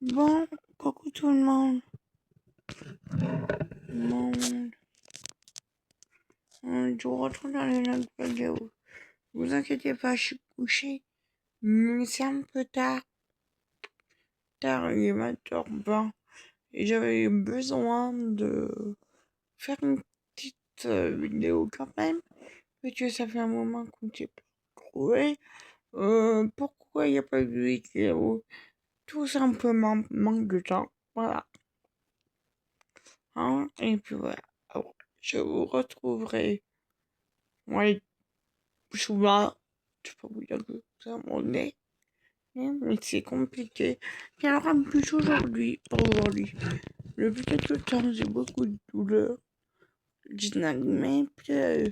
Bon, coucou tout le monde. Monde. Je vous retrouve dans les autre vidéo. Vous inquiétez pas, je suis couché. Mais c'est un peu tard. Il est 20h20. Et j'avais besoin de faire une petite vidéo quand même. Parce que ça fait un moment qu'on s'est pas trouvé. Pourquoi il n'y a pas de vidéo? Tout simplement manque de temps. Voilà. Hein? Et puis voilà. Alors, je vous retrouverai. Ouais, souvent, je peux vous dire que ça m'en est, mais c'est compliqué. Et alors, en plus aujourd'hui, pour aujourd'hui, le plus de temps, j'ai beaucoup de douleurs. Je n'arrive même plus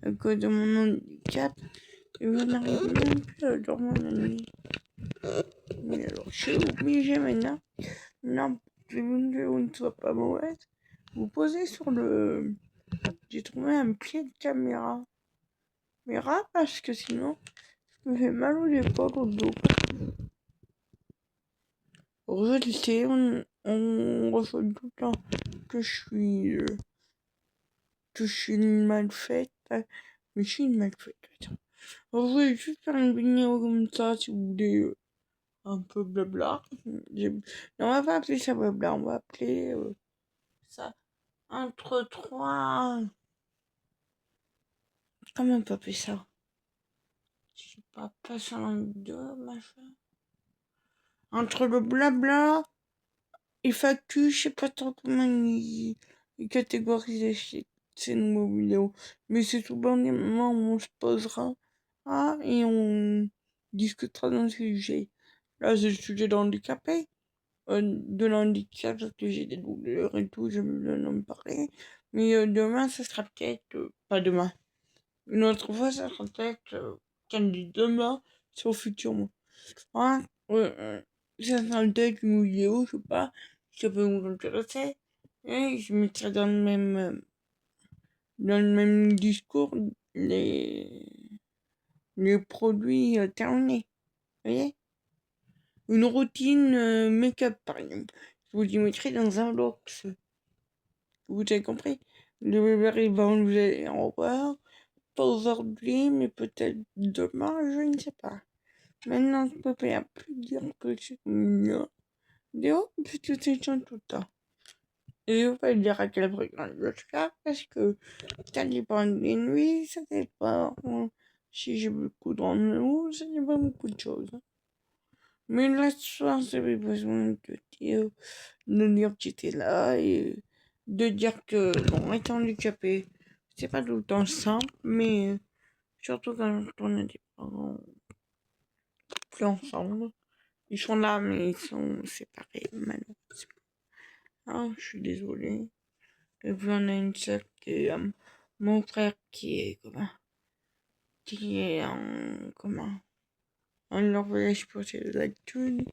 à cause de mon handicap. Et je n'arrive même plus à dormir la nuit. Mais alors, je suis obligée maintenant. Non, que une vidéo ne soit pas mauvaise. Vous posez sur le. J'ai trouvé un pied de caméra. Parce que sinon, je me fais mal aux épaules, au dos. Je sais, on reçoit tout le temps que je suis une mal faite. Mais je suis une mal faite. Alors, je voulais juste faire une vidéo comme ça, si vous voulez, un peu blabla. Non, on va pas appeler ça blabla, on va appeler ça entre trois. Comment on peut appeler ça? Je sais pas ça en deux, machin. Entre le blabla et factu, je sais pas trop comment il catégorise ces nouveaux vidéos. Mais c'est tout bon des moments où on se posera et on discutera d'un sujet. Là, c'est le sujet de l'handicapé. De l'handicap, parce que j'ai des douleurs et tout, je me en parler. Mais demain, ça sera peut-être... pas demain. Une autre fois, ça sera peut-être... quand je dis demain, c'est au futur, moi. Hein? Ça sera peut-être une vidéo, je sais pas, si ça peut vous intéresser. Et je mettrai dans le même discours les produits terminés. Vous voyez? Une routine make-up, par exemple. Je vous y mettrai dans un box. Vous avez compris? Le bébé, il va enlever en revoir. Pas aujourd'hui, mais peut-être demain, je ne sais pas. Maintenant, je peux pas plus dire que je suis mieux. Léo, puisque c'est tout le temps. Et je vais pas dire à quelle fréquence je tape parce que ça dépend des nuits, ça dépend si j'ai beaucoup de rendez-vous, ça dépend beaucoup de choses. Mais là, ce soir, j'avais besoin de dire que j'étais là et de dire que, bon, étant handicapé, c'est pas tout le temps simple, mais surtout quand on a des parents plus ensemble. Ils sont là, mais ils sont séparés, malheureusement. Ah, je suis désolée. Et puis on a une sœur qui est mon frère qui est en en Norvège pour ses études.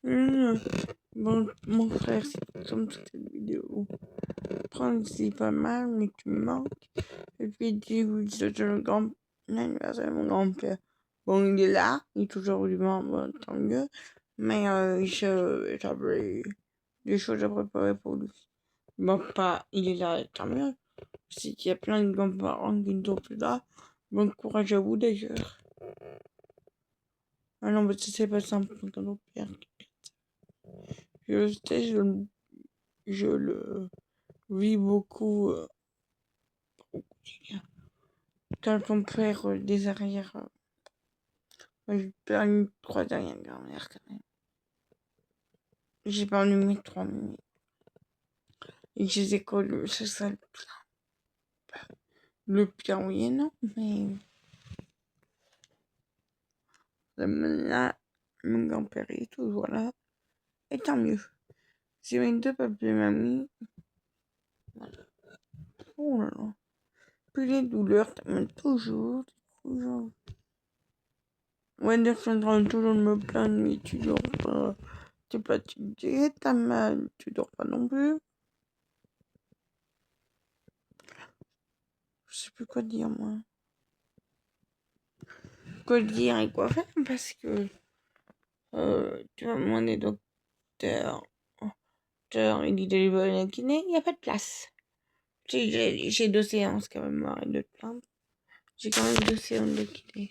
Bon, mon frère, c'est comme toute cette vidéo. Prendre c'est pas mal, mais tu me manques. Et puis il dit oui, c'est l'anniversaire de mon grand-père. Bon, il est là, il est toujours vivant, bon, tant mieux. Mais j'avais des choses à préparer pour lui. Bon, pas, il est là, tant mieux. C'est qu'il y a plein de grands-parents qui ne sont plus là. Bon courage à vous d'ailleurs. Ah non, mais c'est pas simple quand on perd. Je sais, je le vis beaucoup. Quand on perd des arrières. Moi, j'ai perdu 3 arrière-grand-mères quand même. J'ai perdu mes 3 minutes. Et je les ai connus, c'est ça le pire. Le pire, oui et non, mais là, mon grand-père est toujours là. Et tant mieux. C'est mes deux papas et mamie. Voilà. Oh là là. Puis les douleurs t'amènent toujours. Ouais, dire que je suis en train de toujours de me plaindre, mais tu dors pas. T'es fatigué, t'as mal, tu dors pas non plus. Je sais plus quoi dire, moi. Quoi dire et quoi faire, parce que tu vas me demander donc docteur, il dit d'aller voir un kiné, il n'y a pas de place. J'ai 2 séances quand même, arrête de te plaindre. J'ai quand même 2 séances de kiné.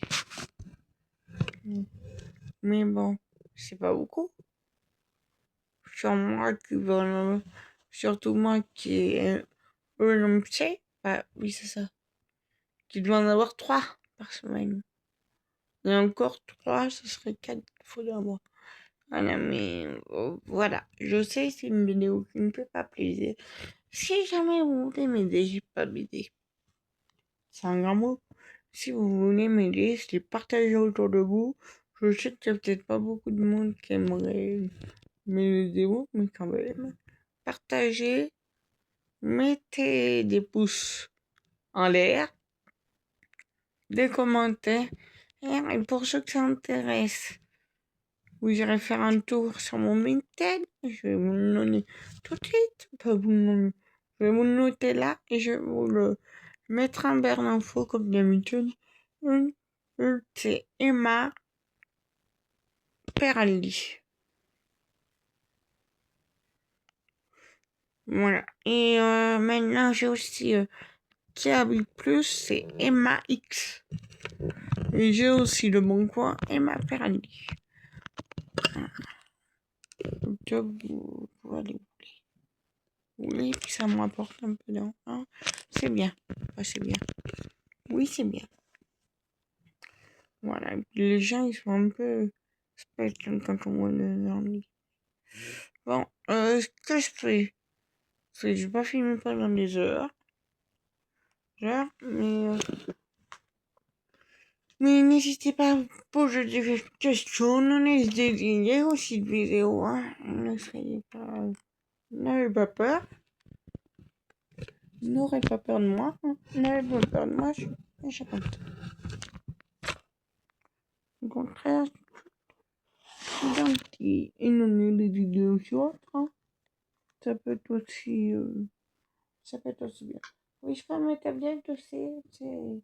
Mais bon, c'est pas beaucoup. Surtout moi qui est EMC, bah oui c'est ça, qui doit en avoir 3 par semaine. Et encore 3, ce serait 4 fois d'un mois. Voilà, mais voilà, je sais c'est une vidéo qui ne fait pas plaisir. Si jamais vous voulez m'aider, j'ai pas m'aider. C'est un grand mot. Si vous voulez m'aider, c'est partager autour de vous. Je sais qu'il y a peut-être pas beaucoup de monde qui aimerait m'aider, mais quand même. Partagez, mettez des pouces en l'air, des commentaires. Et pour ceux que ça intéresse, vous irez faire un tour sur mon LinkedIn. Je vais vous le donner tout de suite. Pas vous le donner. Je vais vous le noter là et je vais vous le mettre en barre d'infos comme d'habitude. C'est Emma Peraldi. Voilà. Et maintenant j'ai aussi Kiabi Plus, c'est Emma X. Et j'ai aussi le bon coin Emma Peraldi. Donc vous pouvez aller oui, puis ça me rapporte un peu d'argent. C'est bien. Enfin, c'est bien. Oui, c'est bien. Voilà. Et puis les gens, ils sont un peu spéciaux quand on voit le ordi. Bon, ce que je fais, c'est que je vais pas filmer pendant des heures. Mais n'hésitez pas à vous poser des questions. Il y a aussi de vidéos. Hein. N'avez pas peur. N'aurez pas peur de moi. Hein. N'avez pas peur de moi. Je suis contente. Au contraire, gentil. Et non, les vidéos sur autre, hein. Ça peut être aussi, bien. Oui, je peux mettre ta tablette aussi, c'est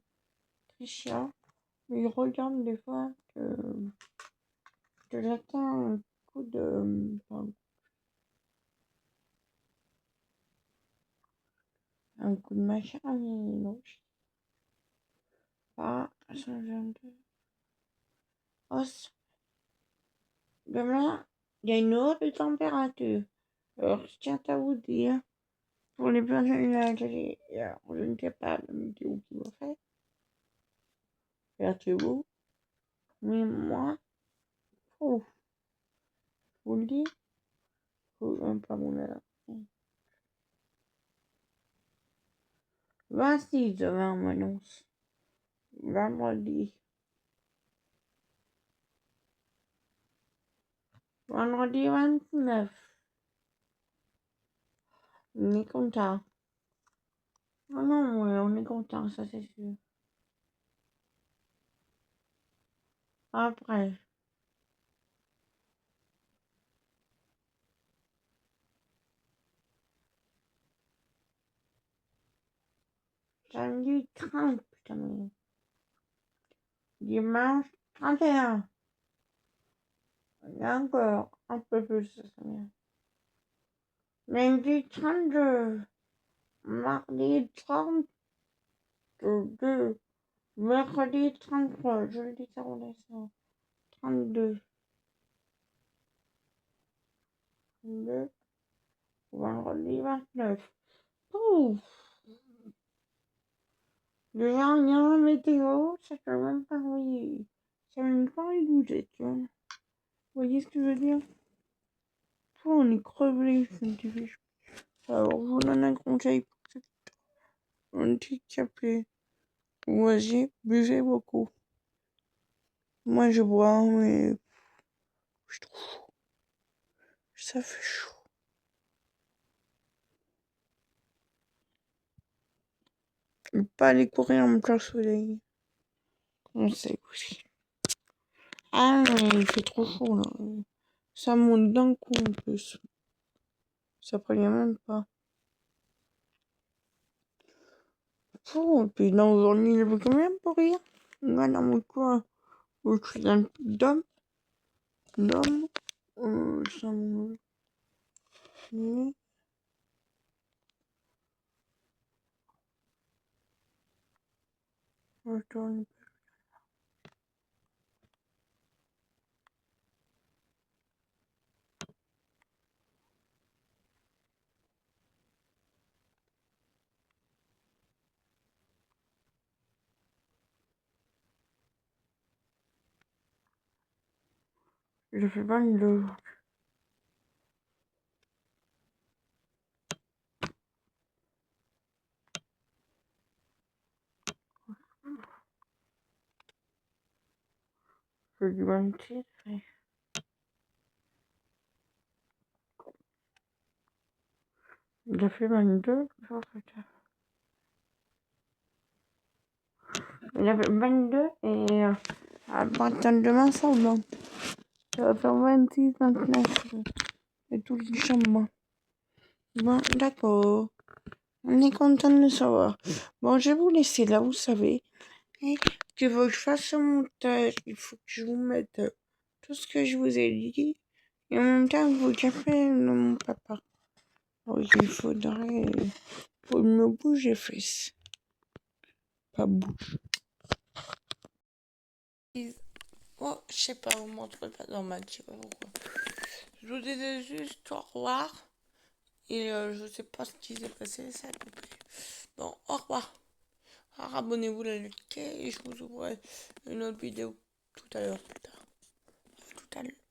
très chiant. Mais je regarde des fois que j'atteins un coup de, un coup de machin, mais non, je sais pas, 122. Oh, demain, il y a une autre température. Alors, je tiens à vous dire, pour les personnes âgées, je ne sais pas la météo qui va faire. Faites-vous. Mais moi, oh, je vous le dis, faut même pas mon heure. 26 demain, on m'annonce. Vendredi. Vendredi 29. On est content. Oh non, ouais, on est content, ça c'est sûr. Après, samedi 30, putain, mais. Dimanche 31. Et encore un peu plus, ça serait bien. Lundi 32. Mardi 32. Mercredi 33. Jeudi 45. 32. 32. Vendredi 29. Ouf. Déjà, il y a la météo, ça fait même pas envie. Ça fait même pas envie de bouger, tu vois. Vous voyez ce que je veux dire? On est crevé, c'est un petit peu chaud. Alors, je vous donne un conseil pour cet handicapé. Vas-y, buvez beaucoup. Moi, je bois, mais je trouve ça fait chaud. Et pas aller courir en plein soleil. On sait aussi. Ah, mais il fait trop chaud, là. Ça monte d'un coup, en plus. Ça prévient même pas. Oh, et puis dans aujourd'hui, il y avait combien pour rire? Moi, dans mon coin, où je suis un d'homme, ça me... Mmh. Retourne. Je fais pas une de... Je dis 26. Il a fait 22. Il a fait 22 et à partir de demain, ça augmente. Ça va faire 26, 29. Et tout le chambres. Bon, d'accord. On est content de le savoir. Bon, je vais vous laisser là, vous savez. Et qu'il faut que je fasse un montage. Il faut que je vous mette tout ce que je vous ai dit. Et en même temps, il faut que j'appelle mon papa. Oui, il faudrait... Faut me bouger les fesses. Pas bouge. Oh, je sais pas, vous m'entrez pas dans ma... Je sais pas pourquoi. Je vous disais juste au revoir. Et je sais pas ce qui s'est passé, ça a coupé. Bon, au revoir. Alors, abonnez-vous, likez et je vous ouvrirai une autre vidéo tout à l'heure. Tout à l'heure.